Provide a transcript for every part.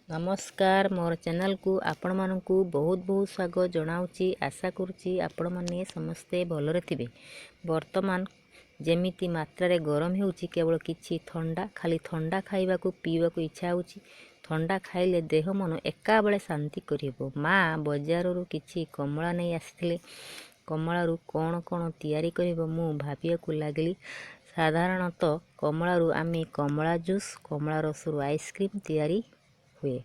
नमस्कार मोर चैनल को आपण मानकु बहुत बहुत स्वागत जनाऊँगी। आशा करुँची आपण माने समस्ते भलरे थिबे। वर्तमान जेमिति मात्रा रे गरम होउची केवल किछि ठंडा खाली ठंडा खाइबा को पीवा को इच्छा होउची। ठंडा खाइले देह मन एका बेले शांति करिवो। माँ बजार रु किछि कमला नै आसिथिले। कमला रु कोन कोन तयारी करिवो मु भाबिया को लागली। साधारणतः कमला रु आमे कमला जूस कमला रस रु आइसक्रीम तयारी हुए।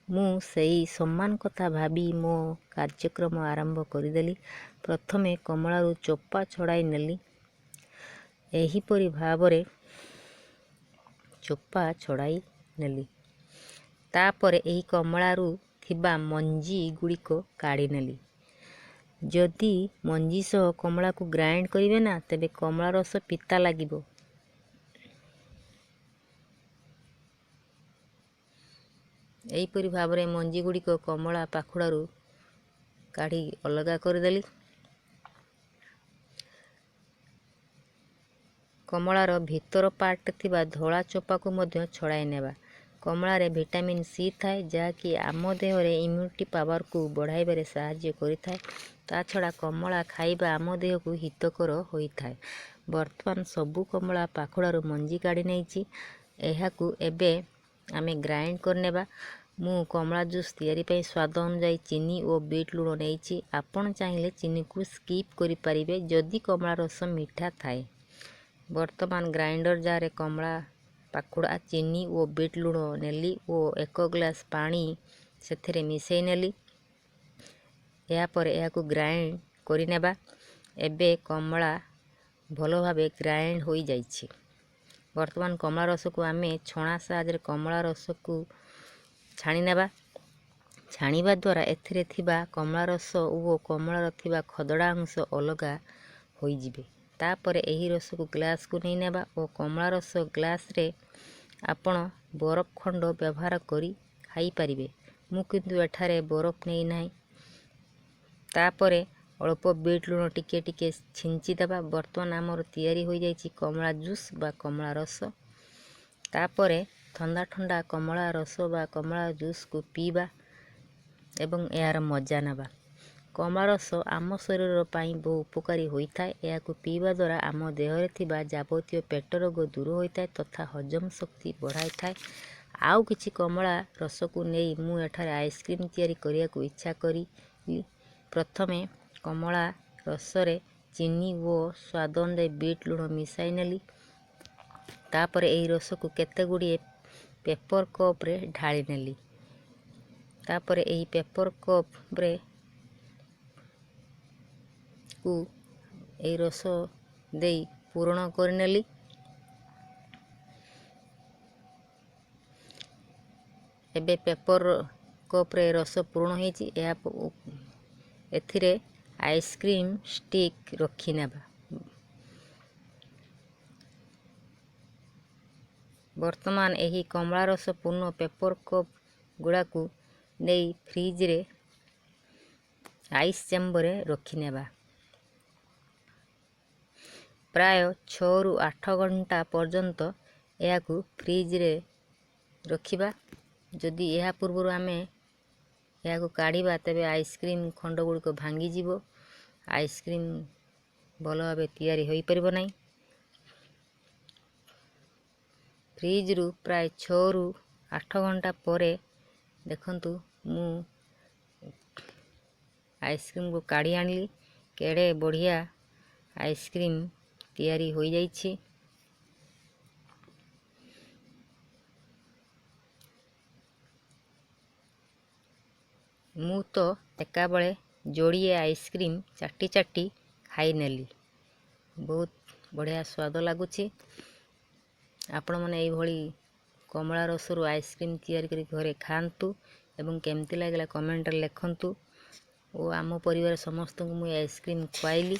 मु सेई सम्मान कथा भाबी मो कार्यक्रम आरंभ करदेली। प्रथमे कमला रु चोपा छड़ाई नेली। एहीपरि भावरे चोपा छड़ाई नेली। तापरे एही कमला रु थिबा मंजी गुड़िको काढ़ी नेली। जदि मंजी सह कमला को ग्राइंड करिवे ना तेबे कमला रस पिता लागिबो। एहीपरि भावरे मंजी गुड़िको कमला पाखुड़ारू काढ़ी अलगा करदेली। कमलार भितर पार्ट थिबा धला चोपा को मध्य छड़ाई नेबा। कमलारे विटामिन सी थाए जहाँकि आम देहरे इम्यूनिटी पावर को बढ़ाइबारे साहाय्य करिथाए। ता छड़ा कमला खाइबा आम देह को हितकर होइथाए। वर्तमान सबु कमला पाखुड़ारू मंजी काढ़ी नेइची। एहाकू एबे आमे ग्राइंड करनेबा। मु कमला जूस तैयारी पई स्वाद अनुसार चीनी और बीट लूण नेइची। आपण चाहिले चीनी को स्किप करि परिबे जदि कमला रस मीठा थाए। वर्तमान ग्राइंडर जार कमला पाखुड़ा चीनी और बीट लूण नेली और 1 ग्लास पानी सेथिरे मिसई नेली। या परे याकू ग्राइंड करि नेबा। एबे कमला भलो भाबे ग्राइंड होई जाइछि। वर्तमान कमला रस को आमे छणा साहाय्य कमला रस को छाणी नेबा। छाणीबा द्वारा एथिरे थिबा कमला रस और कमला थिबा खदड़ा अंश अलगा होई जिबे। तापरे एही रस को ग्लास को नहीं नेबा और कमला रस ग्लास रे आपण बरफ खंड व्यवहार करी खाई परिबे। मु किंतु एठारे बरफ नहीं नाही। तापरे अल्प बीट लूण टिके टिके छिंची देबा। वर्तमान आमर तैयारी होई जाइछि कमला जूस बा कमला रस। तापरे ठंडा ठंडा कमला रस बा कमला जूस को पीबा एवं यार मजा नेबा। कमला रस आम शरीर पाई बहु उपकारी होइथाए। याकू पीबा द्वारा आम देहरे थिबा जाबतीय पेट रोग दूर होइथाए तथा हजम शक्ति बढ़ाई थाए। आउ किछि कमला रस को नेई मु एठारे आइसक्रीम तैयारी करिया को इच्छा करी। प्रथमे कमला रस रे चीनी और स्वाद अनुसार बीट लूण मिसाई नेली। तापरे एही रस को केते गुड़िए पेपर कप रे ढाली नेली। तापरे एही पेपर कप रे को एही रस देई पूर्ण कर नेली। एबे पेपर कप रे रस पूर्ण होईची। एथिरे आइसक्रीम स्टिक रखी नेबा। वर्तमान एही कमला रस पूर्ण पेपर कप गुड़ा को नहीं फ्रिज रे आइस चैम्बर रे रखी नेबा। प्राय 6 रु 8 घंटा पर्यंत याकू फ्रिज रे रखिबा। जदि यह पूर्व आमे याकू काढ़ीबा तेबे आइसक्रीम खंड गुड़िक भांगी जीवो। आइसक्रीम भलो भाबे तैयारी होई परिबो नाही। फ्रिज रु प्राय 6 रु 8 घंटा परे देखंतु मु आइसक्रीम को काढ़ी आनली। केड़े बढ़िया आइसक्रीम तैयारी होई जाइछि। मु तो एका बेले जोड़िए आइसक्रीम चाटी चाटी खाई नेली। बहुत बढ़िया स्वाद लगुछि। आपण माने एई भली कमला रस रु आइसक्रीम तैयारी करी घरे खांतु एवं केमती लागला कमेंट रे लिखंतु। और आम परिवार समस्त को मु आइसक्रीम खुआइली।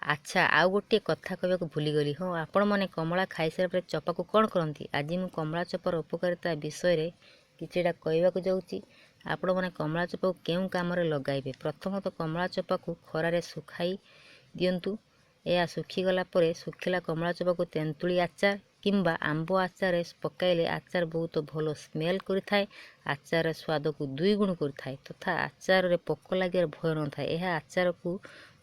अच्छा आउ गोटे कथा कहबा को भूली गली। हाँ आपण माने कमला खाई सारा पर चपा को कौन करंती। आज मु कमला चपार उपकारिता विषय रे किछिटा कहबा को जाउची। आपण माने कमला चपा को केउ काम रे लगाइबे। प्रथमतः कमला चपा को खरा रे सुखाई दियंतु। या सुखी गला परे सुखिला कमला चपा को तेंतुली आचार କିମ୍ବା ଆମ୍ବ ଆଚାରରେ ପକାଇଲେ ଆଚାର ବହୁତ ଭଲ ସ୍ମେଲ୍ କରିଥାଏ। ଆଚାରର ସ୍ୱାଦକୁ 2 ଗୁଣ କରିଥାଏ ତଥା ଆଚାରରେ ପୋକ ଲାଗିବାର ଭୟ ନଥାଏ। ଏହା ଆଚାରକୁ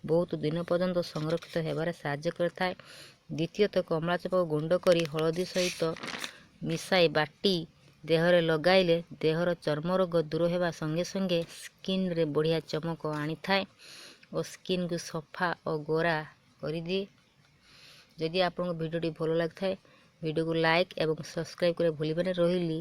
ବହୁତ ଦିନ ପର୍ଯ୍ୟନ୍ତ ସଂରକ୍ଷିତ ହେବାରେ ସାହାଯ୍ୟ କରିଥାଏ। ଦ୍ୱିତୀୟତଃ କମଳା ଚୋପାକୁ ଗୁଣ୍ଡ କରି ହଳଦୀ ସହିତ ମିଶାଇ ବାଟି ଦେହରେ ଲଗାଇଲେ ଦେହର ଚର୍ମ ରୋଗ ଦୂର ହେବା ସଙ୍ଗେ ସଙ୍ଗେ ସ୍କିନ୍ରେ ବଢ଼ିଆ ଚମକ ଆଣିଥାଏ ଓ ସ୍କିନ୍କୁ ସଫା ଓ ଗୋରା କରିଦିଏ। ଯଦି ଆପଣଙ୍କୁ ଭିଡ଼ିଓଟି ଭଲ ଲାଗିଥାଏ ଭିଡ଼ିଓକୁ ଲାଇକ୍ ଏବଂ ସବସ୍କ୍ରାଇବ୍ କରିବା ଭୁଲିବେନି। ରହିଲି।